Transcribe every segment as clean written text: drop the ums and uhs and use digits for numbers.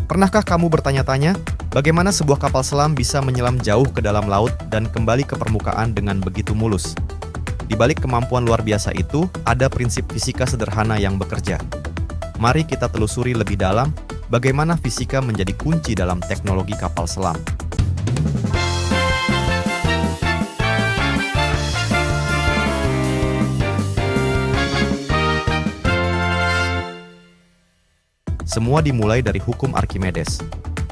Pernahkah kamu bertanya-tanya, bagaimana sebuah kapal selam bisa menyelam jauh ke dalam laut dan kembali ke permukaan dengan begitu mulus? Di balik kemampuan luar biasa itu, ada prinsip fisika sederhana yang bekerja. Mari kita telusuri lebih dalam bagaimana fisika menjadi kunci dalam teknologi kapal selam. Semua dimulai dari hukum Archimedes.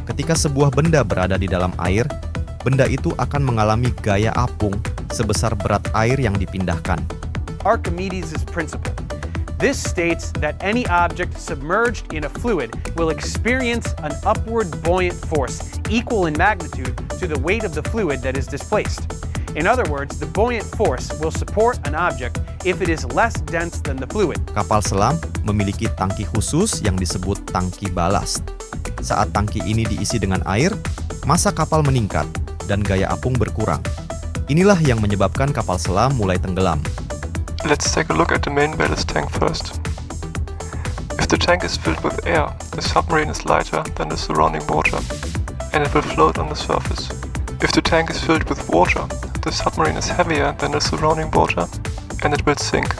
Ketika sebuah benda berada di dalam air, benda itu akan mengalami gaya apung sebesar berat air yang dipindahkan. Archimedes' principle. This states that any object submerged in a fluid will experience an upward buoyant force equal in magnitude to the weight of the fluid that is displaced. In other words, the buoyant force will support an object if it is less dense than the fluid. Kapal selam memiliki tangki khusus yang disebut tangki balast. Saat tangki ini diisi dengan air, massa kapal meningkat dan gaya apung berkurang. Inilah yang menyebabkan kapal selam mulai tenggelam. Let's take a look at the main ballast tank first. If the tank is filled with air, the submarine is lighter than the surrounding water, and it will float on the surface. If the tank is filled with water, the submarine is heavier than the surrounding water, and it will sink.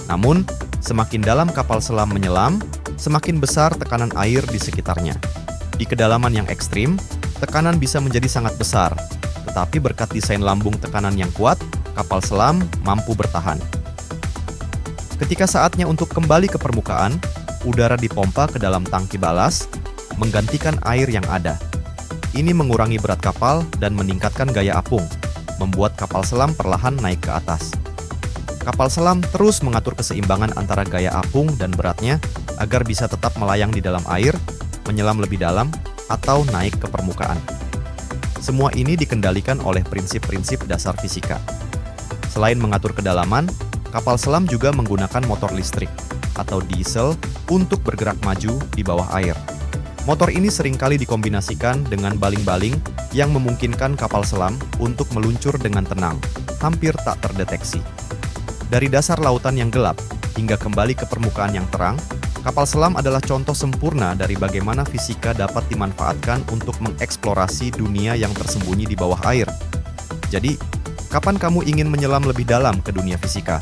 Namun, semakin dalam kapal selam menyelam, semakin besar tekanan air di sekitarnya. Di kedalaman yang ekstrim, tekanan bisa menjadi sangat besar, tetapi berkat desain lambung tekanan yang kuat, kapal selam mampu bertahan. Ketika saatnya untuk kembali ke permukaan, udara dipompa ke dalam tangki balas, menggantikan air yang ada. Ini mengurangi berat kapal dan meningkatkan gaya apung, membuat kapal selam perlahan naik ke atas. Kapal selam terus mengatur keseimbangan antara gaya apung dan beratnya agar bisa tetap melayang di dalam air, menyelam lebih dalam, atau naik ke permukaan. Semua ini dikendalikan oleh prinsip-prinsip dasar fisika. Selain mengatur kedalaman, kapal selam juga menggunakan motor listrik atau diesel untuk bergerak maju di bawah air. Motor ini seringkali dikombinasikan dengan baling-baling yang memungkinkan kapal selam untuk meluncur dengan tenang, hampir tak terdeteksi. Dari dasar lautan yang gelap hingga kembali ke permukaan yang terang, kapal selam adalah contoh sempurna dari bagaimana fisika dapat dimanfaatkan untuk mengeksplorasi dunia yang tersembunyi di bawah air. Jadi, kapan kamu ingin menyelam lebih dalam ke dunia fisika?